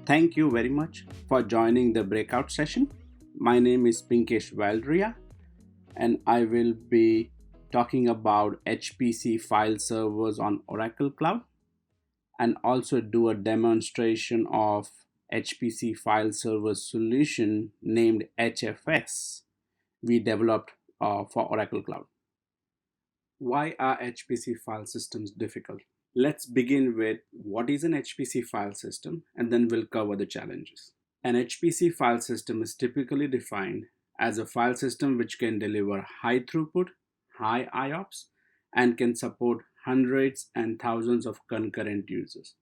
Thank you very much for joining the breakout session. My name is Pinkesh Valdria, and I will be talking about HPC file servers on Oracle Cloud and also do a demonstration of HPC file server solution named HFS we developed for Oracle Cloud. Why are HPC file systems difficult? Let's begin with what is an HPC file system, and then we'll cover the challenges. An HPC file system is typically defined as a file system which can deliver high throughput, high IOPS, and can support hundreds and thousands of concurrent users,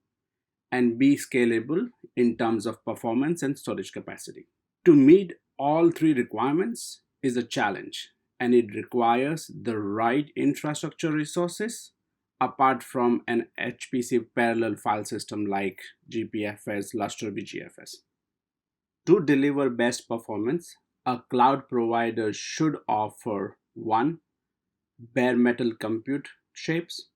and be scalable in terms of performance and storage capacity. To meet all three requirements is a challenge, and it requires the right infrastructure resources apart from an HPC parallel file system like GPFS, Lustre BGFS. To deliver best performance, a cloud provider should offer 1. Bare metal compute shapes,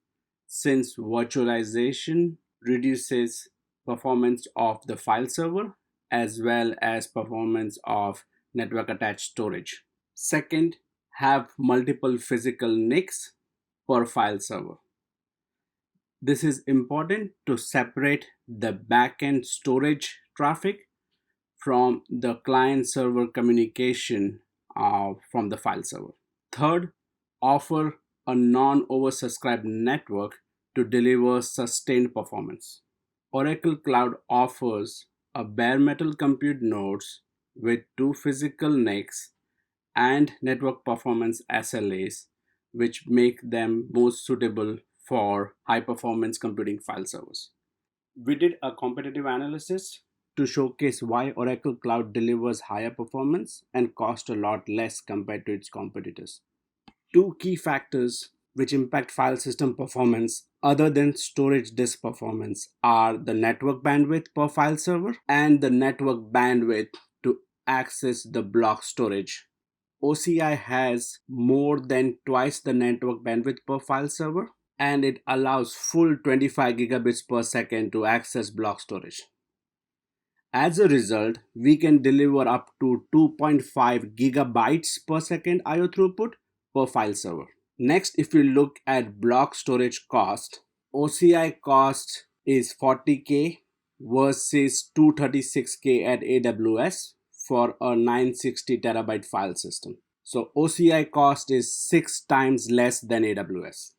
since virtualization reduces performance of the file server as well as performance of network attached storage. Second, have multiple physical NICs per file server. This is important to separate the backend storage traffic from the client server communication from the file server. Third, offer a non-oversubscribed network to deliver sustained performance. Oracle Cloud offers a bare metal compute nodes with 2 physical NICs and network performance SLAs, which make them most suitable for high performance computing file servers. We did a competitive analysis to showcase why Oracle Cloud delivers higher performance and cost a lot less compared to its competitors. Two key factors which impact file system performance other than storage disk performance are the network bandwidth per file server and the network bandwidth to access the block storage. OCI has more than twice the network bandwidth per file server, and it allows full 25 gigabits per second to access block storage. As a result, we can deliver up to 2.5 gigabytes per second IO throughput per file server. Next, if we look at block storage cost, OCI cost is 40K versus 236K at AWS for a 960 terabyte file system. So OCI cost is 6 times less than AWS.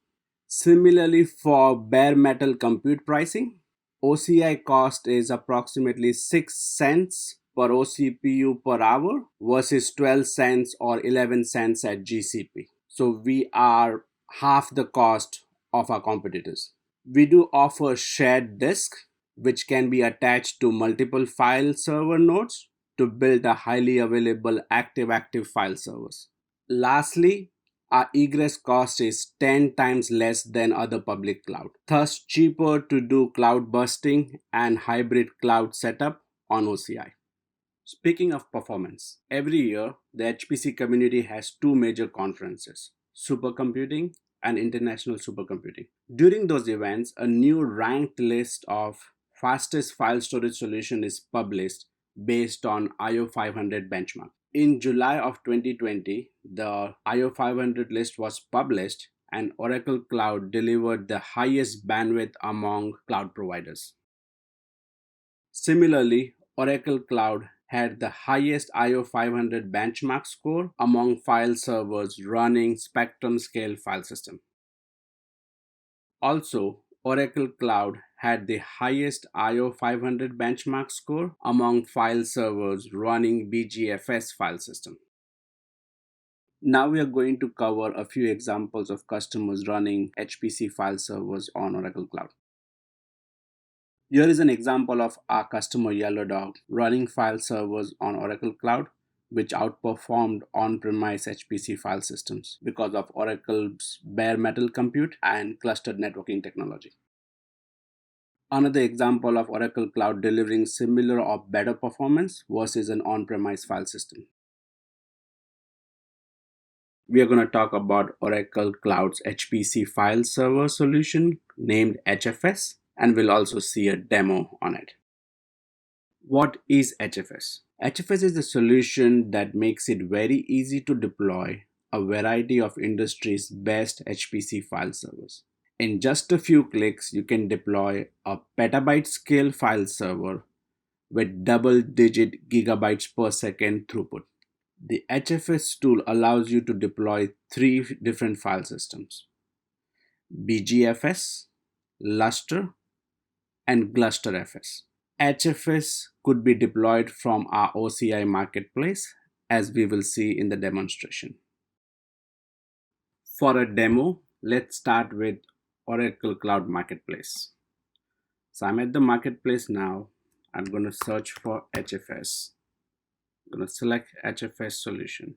Similarly, for bare metal compute pricing, OCI cost is approximately 6 cents per OCPU per hour versus 12 cents or 11 cents at GCP. So we are half the cost of our competitors. We do offer shared disk, which can be attached to multiple file server nodes to build a highly available active file servers. Lastly, our egress cost is 10 times less than other public cloud, thus cheaper to do cloud busting and hybrid cloud setup on OCI. Speaking of performance, every year the HPC community has two major conferences, Supercomputing and International Supercomputing. During those events, a new ranked list of fastest file storage solution is published based on IO 500 benchmark. In July of 2020, the IO 500 list was published and Oracle Cloud delivered the highest bandwidth among cloud providers. Similarly, Oracle Cloud had the highest IO 500 benchmark score among file servers running Spectrum scale file system. Also, Oracle Cloud had the highest IO 500 benchmark score among file servers running BGFS file system. Now we are going to cover a few examples of customers running HPC file servers on Oracle Cloud. Here is an example of our customer Yellow Dog running file servers on Oracle Cloud, which outperformed on-premise HPC file systems because of Oracle's bare metal compute and clustered networking technology. Another example of Oracle Cloud delivering similar or better performance versus an on-premise file system. We are going to talk about Oracle Cloud's HPC file server solution named HFS, and we'll also see a demo on it. What is HFS? HFS is a solution that makes it very easy to deploy a variety of industry's best HPC file servers. In just a few clicks, you can deploy a petabyte scale file server with double digit gigabytes per second throughput. The HFS tool allows you to deploy three different file systems: BGFS, Luster, and GlusterFS. HFS could be deployed from our OCI marketplace, as we will see in the demonstration. For a demo, let's start with Oracle Cloud Marketplace. So I'm at the marketplace now. I'm going to search for HFS. I'm going to select HFS solution.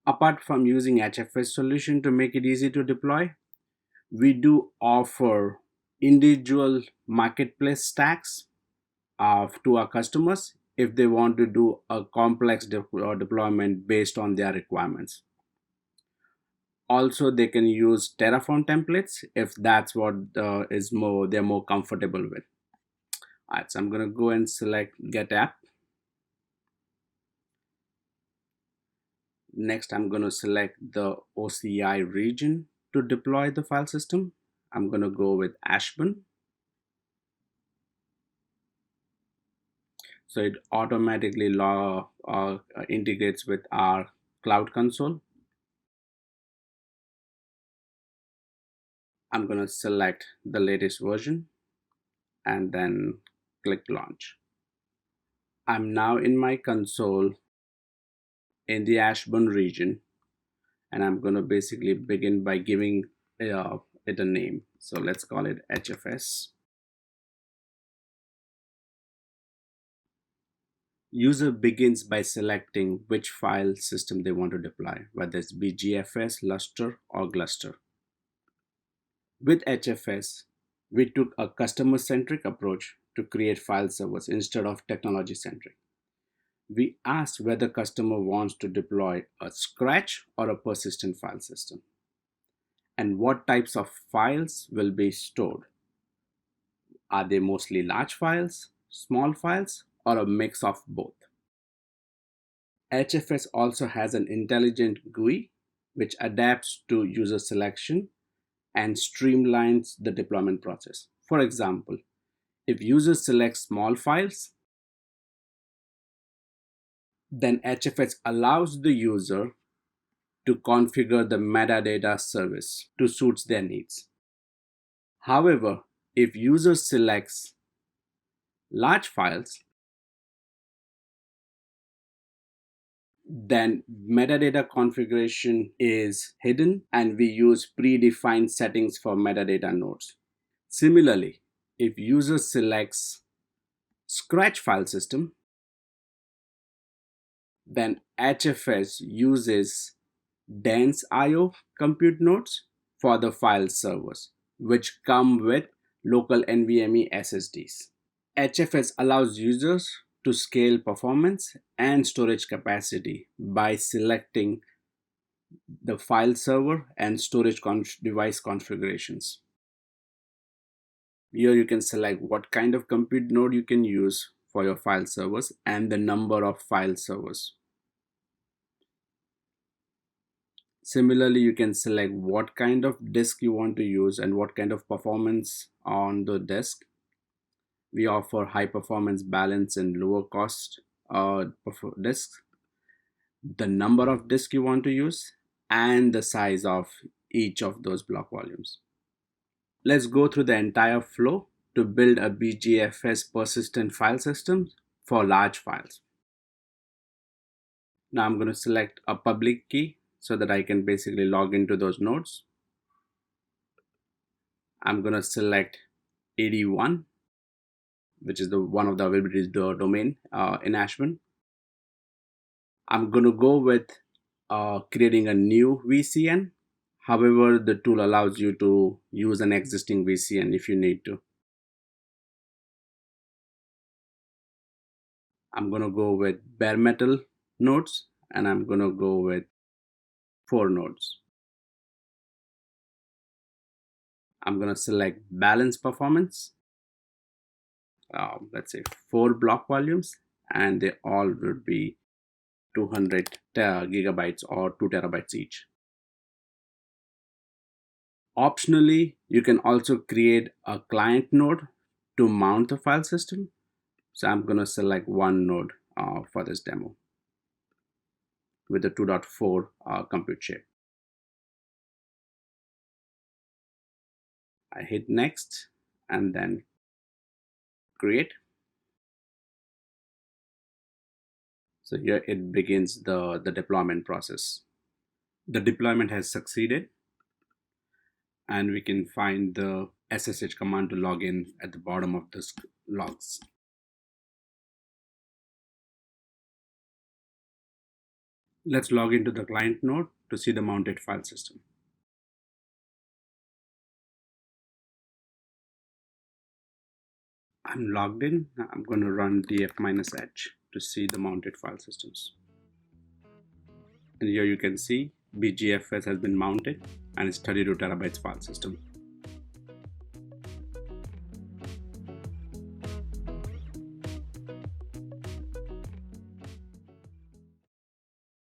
Apart from using HFS solution to make it easy to deploy, we do offer individual marketplace stacks to our customers if they want to do a complex deployment based on their requirements. Also, they can use Terraform templates if that's what they're more comfortable with. All right, so I'm going to go and select Get App. Next, I'm going to select the OCI region to deploy the file system. I'm going to go with Ashburn. So it automatically integrates with our Cloud Console. I'm going to select the latest version and then click Launch. I'm now in my console in the Ashburn region, and I'm going to basically begin by giving it a name. So let's call it HFS. User begins by selecting which file system they want to deploy, whether it's BGFS, Luster, or Gluster. With HFS, we took a customer-centric approach to create file servers instead of technology-centric. We asked whether customer wants to deploy a scratch or a persistent file system, and what types of files will be stored. Are they mostly large files, small files, or a mix of both? HFS also has an intelligent GUI which adapts to user selection and streamlines the deployment process. For example, if users select small files, then HFS allows the user to configure the metadata service to suit their needs. However, if user selects large files, then metadata configuration is hidden and we use predefined settings for metadata nodes. Similarly, if user selects scratch file system, then HFS uses dense IO compute nodes for the file servers, which come with local NVMe SSDs. HFS allows users to scale performance and storage capacity by selecting the file server and storage device configurations. Here you can select what kind of compute node you can use for your file servers and the number of file servers. Similarly, you can select what kind of disk you want to use and what kind of performance on the disk. We offer high performance balance and lower cost disks, the number of disks you want to use, and the size of each of those block volumes. Let's go through the entire flow to build a BGFS persistent file system for large files. Now I'm going to select a public key so that I can basically log into those nodes. I'm going to select 81, which is the one of the availability domain in Ashburn. I'm going to go with creating a new VCN. However, the tool allows you to use an existing VCN if you need to. I'm going to go with bare metal nodes and I'm going to go with 4 nodes. I'm going to select balance performance. Let's say 4 block volumes and they all would be 200 gigabytes or 2 terabytes each. Optionally, you can also create a client node to mount the file system. So I'm going to select one node for this demo with the 2.4 compute chip. I hit next and then create. So here it begins the deployment process. The deployment has succeeded, and we can find the SSH command to log in at the bottom of the logs. Let's log into the client node to see the mounted file system. I'm logged in. I'm going to run df-h to see the mounted file systems. And here you can see BGFS has been mounted and it's 32 terabytes file system.